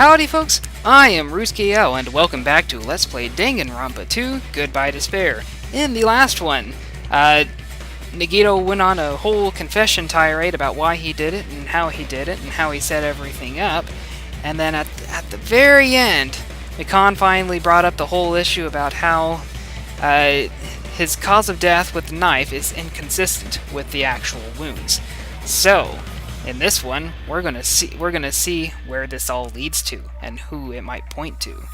Howdy folks, I am Rooski and welcome back to Let's Play Danganronpa 2, Goodbye Despair. In the last one, Nagito went on a whole confession tirade about why he did it, and how he did it, and how he set everything up, and then at the very end, Mikan finally brought up the whole issue about how his cause of death with the knife is inconsistent with the actual wounds. So, in this one, we're gonna see where this all leads to, and who it might point to.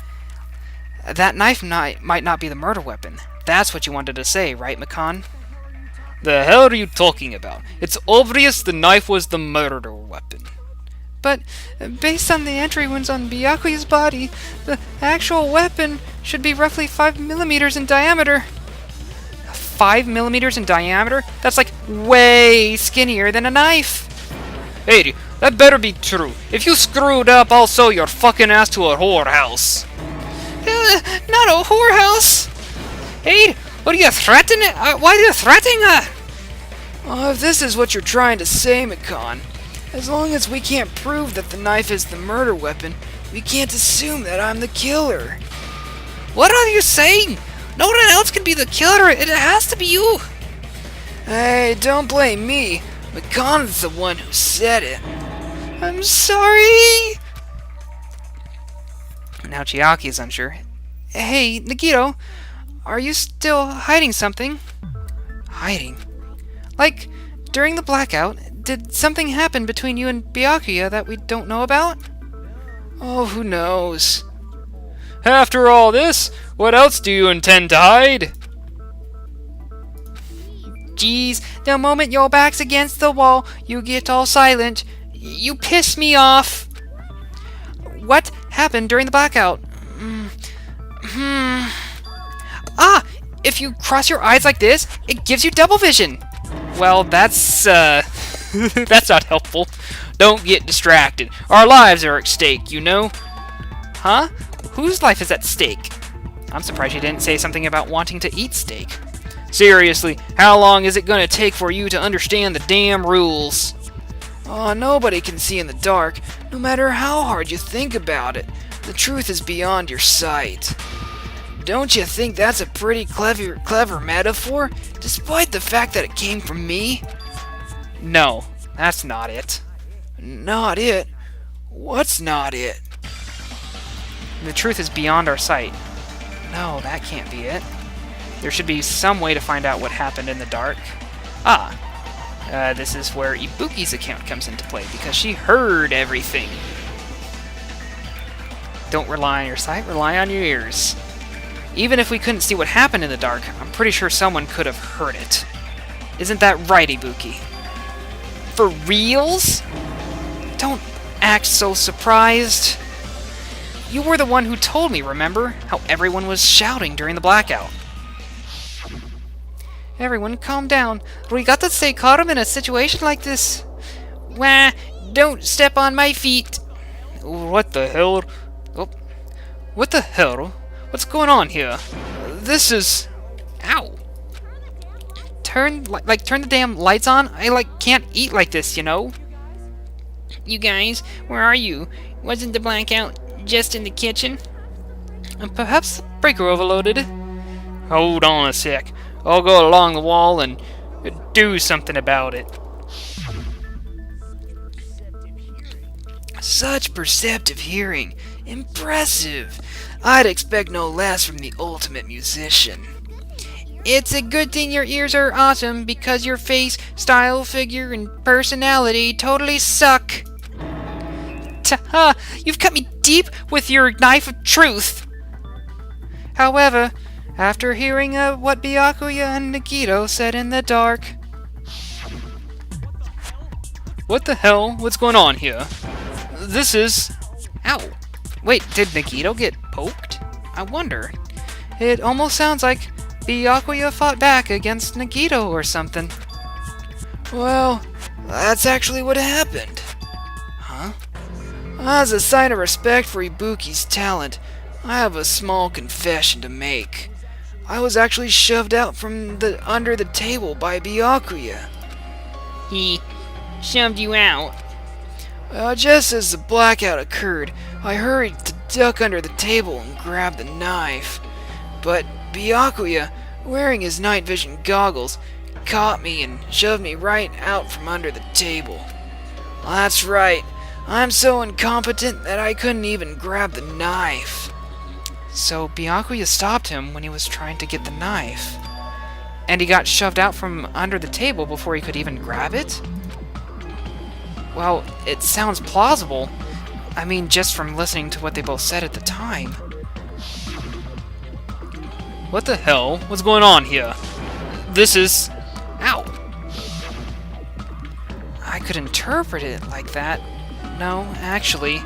That knife might not be the murder weapon. That's what you wanted to say, right, Mikan? The hell are you talking about? It's obvious the knife was the murder weapon. But, based on the entry wounds on Byakuya's body, the actual weapon should be roughly 5 millimeters in diameter. 5 millimeters in diameter? That's like way skinnier than a knife. Hey, that better be true. If you screwed up, I'll sell your fucking ass to a whorehouse. Not a whorehouse! Hey, what are you threatening? Why are you threatening her? If this is what you're trying to say, Mikan, as long as we can't prove that the knife is the murder weapon, we can't assume that I'm the killer. What are you saying? No one else can be the killer. It has to be you. Hey, don't blame me. Mikan's the one who said it. I'm sorry! Now Chiaki's unsure. Hey, Nagito, are you still hiding something? Hiding? Like, during the blackout, did something happen between you and Byakuya that we don't know about? Oh, who knows? After all this, what else do you intend to hide? Jeez, the moment your back's against the wall, you get all silent. You piss me off. What happened during the blackout? If you cross your eyes like this, it gives you double vision. Well, that's, that's not helpful. Don't get distracted. Our lives are at stake, you know? Huh? Whose life is at stake? I'm surprised you didn't say something about wanting to eat steak. Seriously, how long is it gonna take for you to understand the damn rules? Oh, nobody can see in the dark, no matter how hard you think about it. The truth is beyond your sight. Don't you think that's a pretty clever metaphor, despite the fact that it came from me? No, that's not it. Not it? What's not it? The truth is beyond our sight. No, that can't be it. There should be some way to find out what happened in the dark. This is where Ibuki's account comes into play, because she heard everything. Don't rely on your sight, rely on your ears. Even if we couldn't see what happened in the dark, I'm pretty sure someone could have heard it. Isn't that right, Ibuki? For reals? Don't act so surprised. You were the one who told me, remember? How everyone was shouting during the blackout. Everyone, calm down. We got to stay calm in a situation like this. Wah, don't step on my feet. What the hell? Oh. What the hell? What's going on here? This is... Ow. Turn the damn lights on. I, can't eat like this, you know? You guys, where are you? Wasn't the blackout just in the kitchen? Perhaps the breaker overloaded. Hold on a sec. I'll go along the wall and do something about it. Such perceptive hearing. Impressive. I'd expect no less from the ultimate musician. It's a good thing your ears are awesome, because your face, style, figure, and personality totally suck. Ta-ha! You've cut me deep with your knife of truth. However, after hearing what Byakuya and Nagito said in the dark... What the hell? What's going on here? This is... Ow! Wait, did Nagito get poked? I wonder. It almost sounds like Byakuya fought back against Nagito or something. Well, that's actually what happened. Huh? As a sign of respect for Ibuki's talent, I have a small confession to make. I was actually shoved out from under the table by Byakuya. He shoved you out? Just as the blackout occurred, I hurried to duck under the table and grab the knife. But Byakuya, wearing his night vision goggles, caught me and shoved me right out from under the table. That's right, I'm so incompetent that I couldn't even grab the knife. So Byakuya stopped him when he was trying to get the knife. And he got shoved out from under the table before he could even grab it? Well, it sounds plausible. I mean, just from listening to what they both said at the time. What the hell? What's going on here? This is... Ow! I could interpret it like that. No, actually,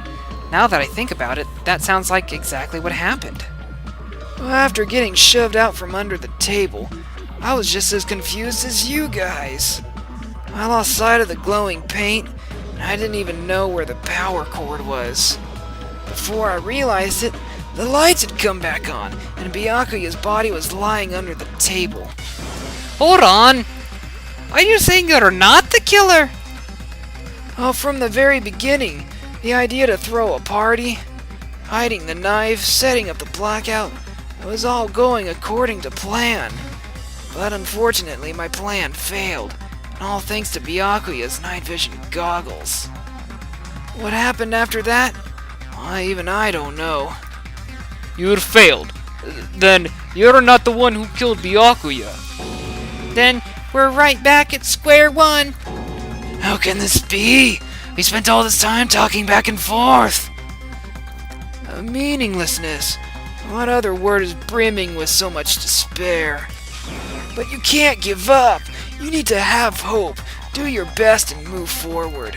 now that I think about it, that sounds like exactly what happened. After getting shoved out from under the table, I was just as confused as you guys. I lost sight of the glowing paint, and I didn't even know where the power cord was. Before I realized it, the lights had come back on, and Byakuya's body was lying under the table. Hold on! Are you saying you're not the killer? Oh, from the very beginning, the idea to throw a party, hiding the knife, setting up the blackout, it was all going according to plan. But unfortunately, my plan failed, and all thanks to Byakuya's night vision goggles. What happened after that? Even I don't know. You failed. Then you're not the one who killed Byakuya. Then we're right back at square one. How can this be? We spent all this time talking back and forth. Meaninglessness. What other word is brimming with so much despair? But you can't give up. You need to have hope. Do your best and move forward.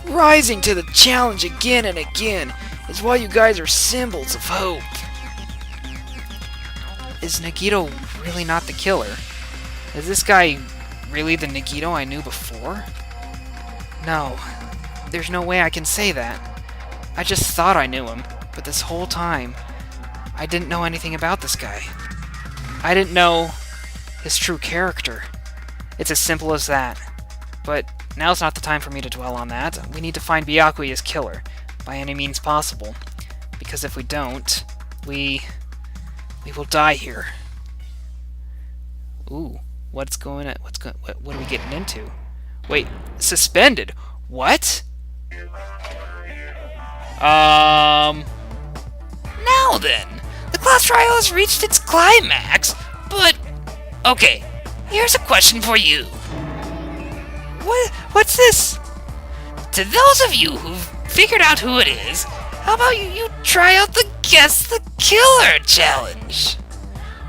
Rising to the challenge again and again is why you guys are symbols of hope. Is Nagito really not the killer? Is this guy really the Nagito I knew before? No, there's no way I can say that. I just thought I knew him, but this whole time, I didn't know anything about this guy. I didn't know his true character. It's as simple as that. But now's not the time for me to dwell on that. We need to find Byakuya's killer, by any means possible. Because if we don't, we will die here. Ooh, what are we getting into? Wait, suspended? What? Now then, the class trial has reached its climax, but... Okay, here's a question for you. What's this? To those of you who've figured out who it is, how about you try out the Guess the Killer challenge?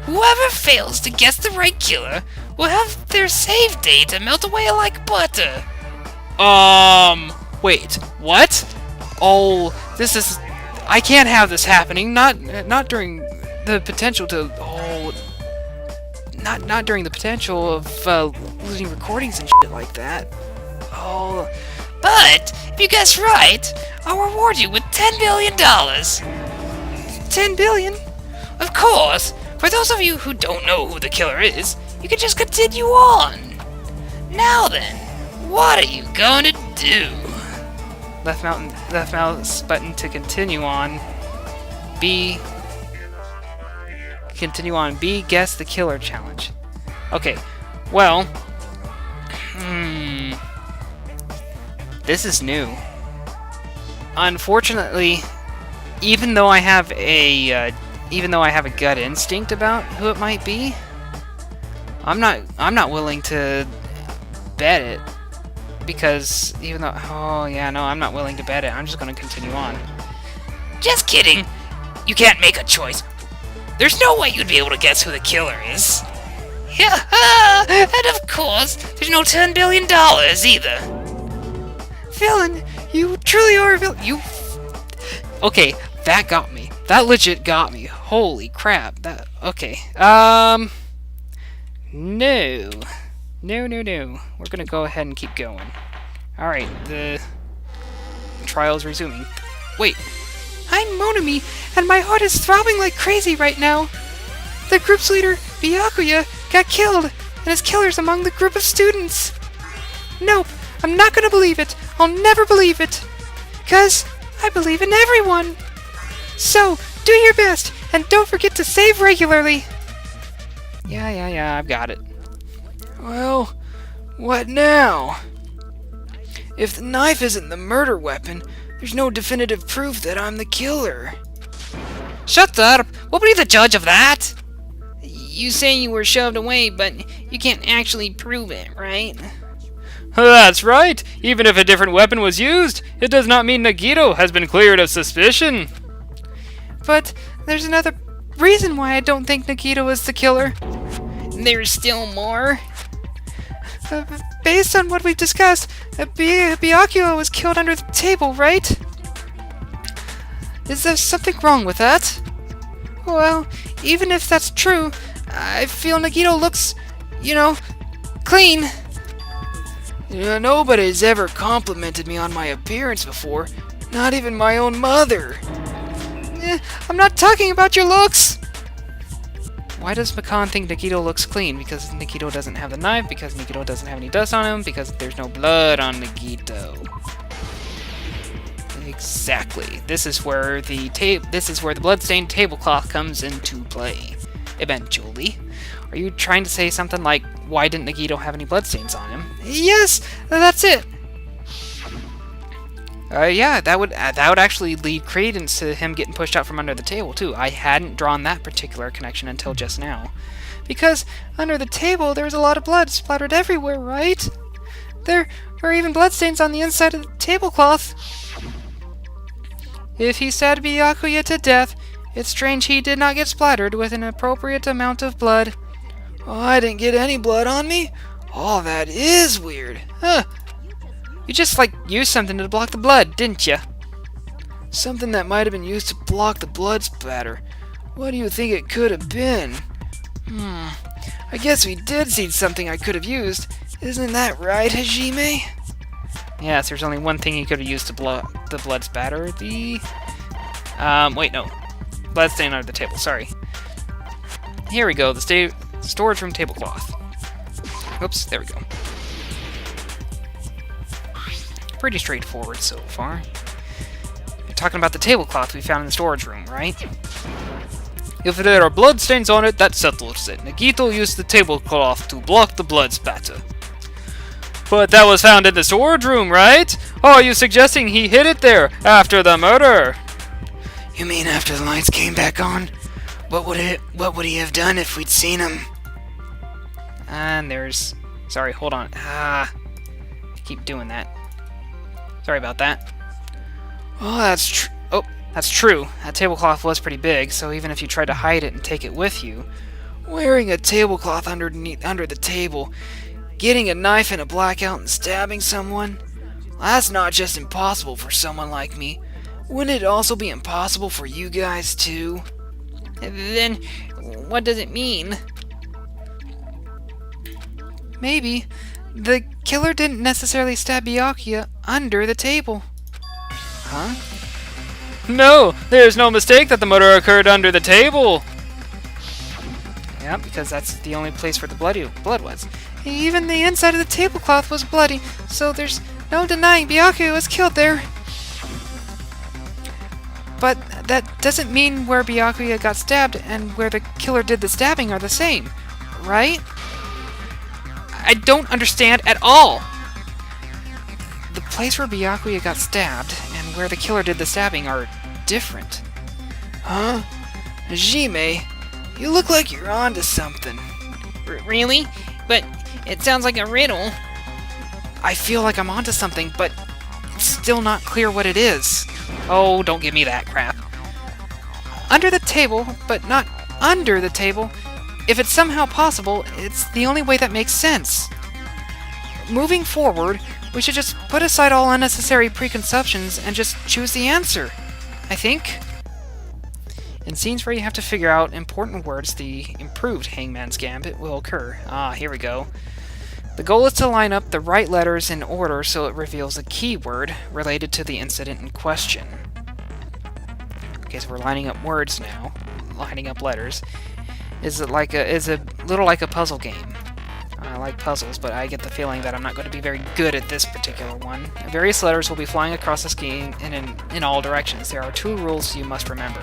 Whoever fails to guess the right killer will have their save data melt away like butter. Wait, what? Oh, this is... I can't have this happening. Not during the potential to... Oh... Not during the potential of losing recordings and shit like that. Oh... But, if you guess right, I'll reward you with $10 billion. 10 billion? Of course, for those of you who don't know who the killer is, you can just continue on. Now then, what are you going to do? Left mouse button to continue on. B. Continue on. B. Guess the killer challenge. Okay. Well. This is new. Unfortunately, even though I have a gut instinct about who it might be, I'm not willing to bet it. Because even though... Oh, yeah, no, I'm not willing to bet it. I'm just going to continue on. Just kidding. You can't make a choice. There's no way you'd be able to guess who the killer is. Yeah, and of course, there's no $10 billion either. Villain, you truly are a villain. You... Okay, that got me. That legit got me. Holy crap. That... Okay. No. No. We're gonna go ahead and keep going. Alright, the trial's resuming. Wait. I'm Monami, and my heart is throbbing like crazy right now. The group's leader, Byakuya, got killed, and his killer's among the group of students. Nope, I'm not gonna believe it. I'll never believe it. Because I believe in everyone. So, do your best, and don't forget to save regularly. Yeah, I've got it. Well, what now? If the knife isn't the murder weapon, there's no definitive proof that I'm the killer. Shut up! We'll be the judge of that! You say you were shoved away, but you can't actually prove it, right? That's right. Even if a different weapon was used, it does not mean Nagito has been cleared of suspicion. But there's another reason why I don't think Nagito is the killer. There's still more? Based on what we've discussed, Byakuya was killed under the table, right? Is there something wrong with that? Well, even if that's true, I feel Nagito looks, clean. Nobody's ever complimented me on my appearance before. Not even my own mother. I'm not talking about your looks! Why does Makan think Nagito looks clean? Because Nagito doesn't have the knife, because Nagito doesn't have any dust on him, because there's no blood on Nagito. Exactly. This is where the bloodstained tablecloth comes into play. Eventually. Are you trying to say something like, why didn't Nagito have any bloodstains on him? Yes, that's it. Yeah, that would actually lead credence to him getting pushed out from under the table, too. I hadn't drawn that particular connection until just now. Because under the table, there was a lot of blood splattered everywhere, right? There were even bloodstains on the inside of the tablecloth. If he stabbed Byakuya to death, it's strange he did not get splattered with an appropriate amount of blood. Oh, I didn't get any blood on me? Oh, that is weird. Huh. You just, used something to block the blood, didn't you? Something that might have been used to block the blood splatter. What do you think it could have been? I guess we did see something I could have used. Isn't that right, Hajime? Yes, there's only one thing he could have used to block the blood spatter. Wait, no. Bloodstain under the table, sorry. Here we go, the storage room tablecloth. Oops, there we go. Pretty straightforward so far. You're talking about the tablecloth we found in the storage room, right? If there are bloodstains on it, that settles it. Nagito used the tablecloth to block the blood spatter. But that was found in the storage room, right? Oh, are you suggesting he hid it there after the murder? You mean after the lights came back on? What would he have done if we'd seen him? And there's... Sorry, hold on. I keep doing that. Sorry about that. Oh, that's true. That tablecloth was pretty big, so even if you tried to hide it and take it with you... Wearing a tablecloth under the table, getting a knife in a blackout and stabbing someone? That's not just impossible for someone like me. Wouldn't it also be impossible for you guys, too? Then, what does it mean? Maybe the killer didn't necessarily stab Byakuya under the table. Huh? No, there's no mistake that the murder occurred under the table. Yeah, because that's the only place where the blood was. Even the inside of the tablecloth was bloody, so there's no denying Byakuya was killed there. But that doesn't mean where Byakuya got stabbed and where the killer did the stabbing are the same, right? I don't understand at all. The place where Byakuya got stabbed and where the killer did the stabbing are different. Huh? Hajime, you look like you're onto something. Really? But it sounds like a riddle. I feel like I'm onto something, but it's still not clear what it is. Oh, don't give me that crap. Under the table, but not under the table. If it's somehow possible, it's the only way that makes sense. Moving forward, we should just put aside all unnecessary preconceptions and just choose the answer, I think. In scenes where you have to figure out important words, the improved Hangman's Gambit will occur. Here we go. The goal is to line up the right letters in order so it reveals a keyword related to the incident in question. Okay, so we're lining up words now. Lining up letters. Is a little like a puzzle game. like puzzles, but I get the feeling that I'm not going to be very good at this particular one. Various letters will be flying across the screen in all directions. There are 2 rules you must remember.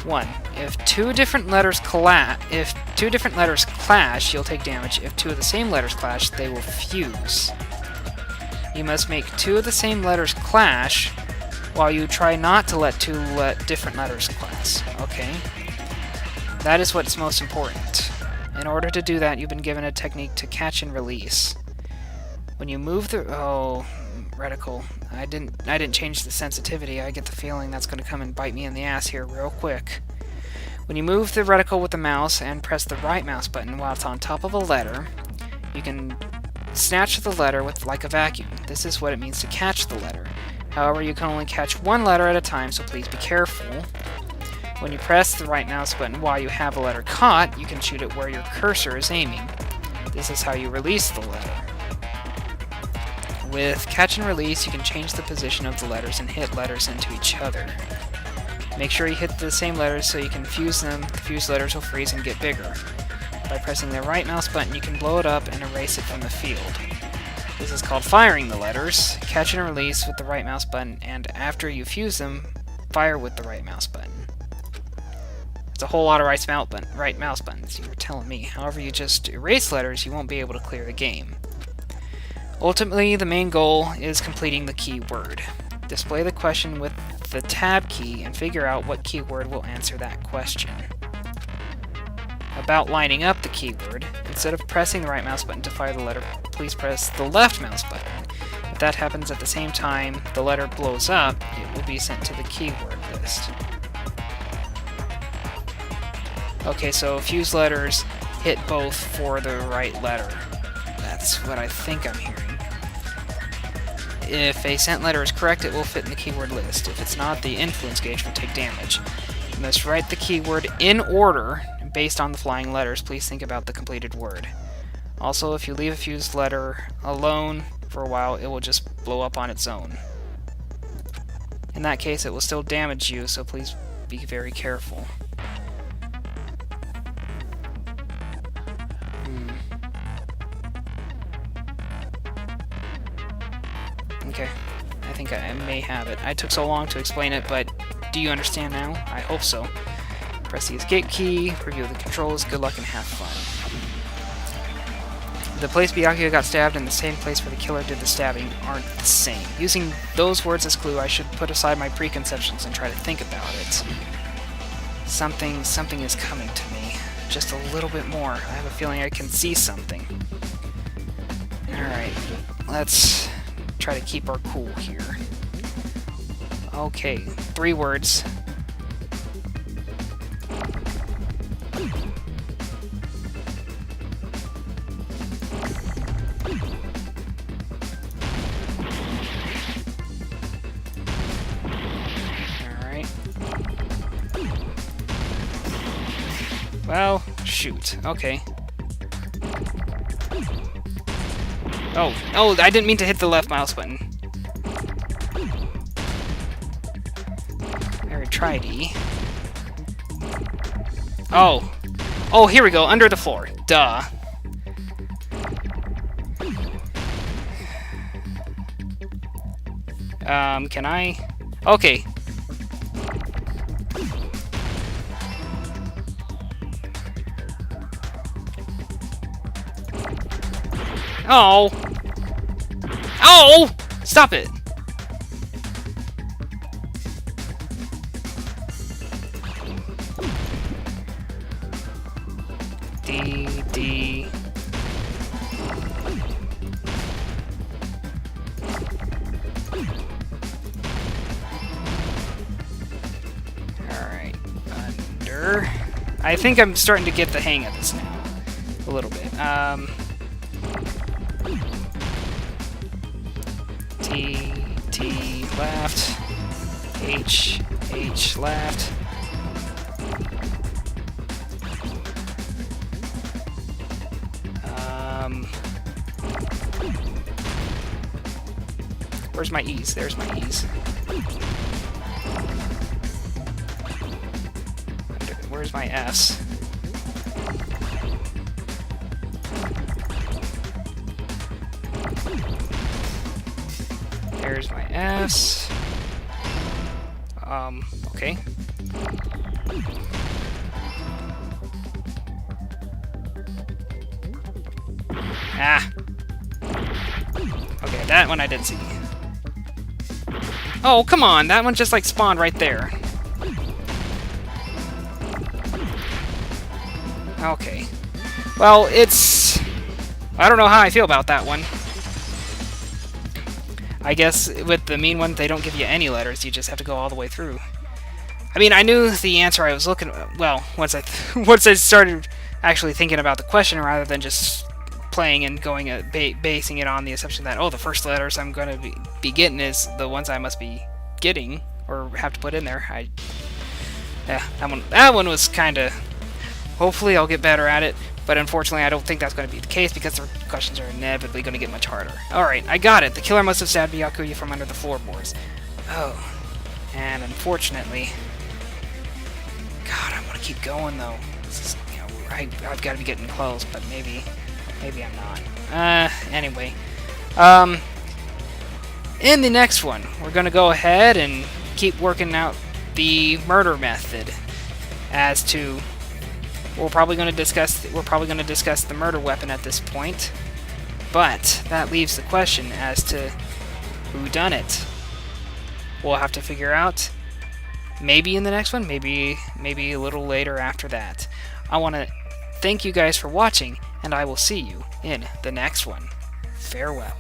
1. If two different letters clash, you'll take damage. If 2 of the same letters clash, they will fuse. You must make 2 of the same letters clash, while you try not to let 2 different letters clash. Okay? That is what's most important. In order to do that, you've been given a technique to catch and release. When you move the... Oh, reticle. I didn't change the sensitivity. I get the feeling that's going to come and bite me in the ass here real quick. When you move the reticle with the mouse and press the right mouse button while it's on top of a letter, you can snatch the letter with like a vacuum. This is what it means to catch the letter. However, you can only catch 1 letter at a time, so please be careful. When you press the right mouse button while you have a letter caught, you can shoot it where your cursor is aiming. This is how you release the letter. With catch and release, you can change the position of the letters and hit letters into each other. Make sure you hit the same letters so you can fuse them. The fused letters will freeze and get bigger. By pressing the right mouse button, you can blow it up and erase it from the field. This is called firing the letters. Catch and release with the right mouse button, and after you fuse them, fire with the right mouse button. It's a whole lot of right mouse buttons, you were telling me. However, you just erase letters, you won't be able to clear the game. Ultimately, the main goal is completing the keyword. Display the question with the tab key and figure out what keyword will answer that question. About lining up the keyword, instead of pressing the right mouse button to fire the letter, please press the left mouse button. If that happens at the same time the letter blows up, it will be sent to the keyword list. Okay, so fused letters hit both for the right letter. That's what I think I'm hearing. If a sent letter is correct, it will fit in the keyword list. If it's not, the influence gauge will take damage. You must write the keyword in order based on the flying letters. Please think about the completed word. Also, if you leave a fused letter alone for a while, it will just blow up on its own. In that case, it will still damage you, so please be very careful. Okay, I think I may have it. I took so long to explain it, but do you understand now? I hope so. Press the escape key, review the controls, good luck and have fun. The place Byakuya got stabbed and the same place where the killer did the stabbing aren't the same. Using those words as clue, I should put aside my preconceptions and try to think about it. Something is coming to me. Just a little bit more. I have a feeling I can see something. Alright, let's try to keep our cool here. Okay, 3 words. Alright. Well, shoot. Okay. Oh, I didn't mean to hit the left mouse button. I tried E. Oh, here we go, under the floor. Duh. Can I? Okay. Oh! Oh! Stop it! D. Alright, under. I think I'm starting to get the hang of this now. A little bit. T left, H left. Where's my E's? There's my E's. Where's my F's? F's. Okay. Ah. Okay, that one I did see. Oh, come on! That one just, like, spawned right there. Okay. Well, it's... I don't know how I feel about that one. I guess with the mean one, they don't give you any letters. You just have to go all the way through. I mean, I knew the answer I was looking... Well, once I started actually thinking about the question rather than just playing and going basing it on the assumption that, oh, the first letters I'm going to be getting is the ones I must be getting or have to put in there. Yeah, that one was kind of... Hopefully I'll get better at it, but unfortunately I don't think that's going to be the case because the questions are inevitably going to get much harder. Alright, I got it. The killer must have stabbed Byakuya from under the floorboards. Oh. And unfortunately... God, I want to keep going though. This is, you know, I've got to be getting close, but maybe I'm not. Anyway. In the next one, we're going to go ahead and keep working out the murder method as to... We're probably going to discuss the murder weapon at this point, but that leaves the question as to who done it. We'll have to figure out. Maybe in the next one, maybe a little later after that. I want to thank you guys for watching, and I will see you in the next one. Farewell.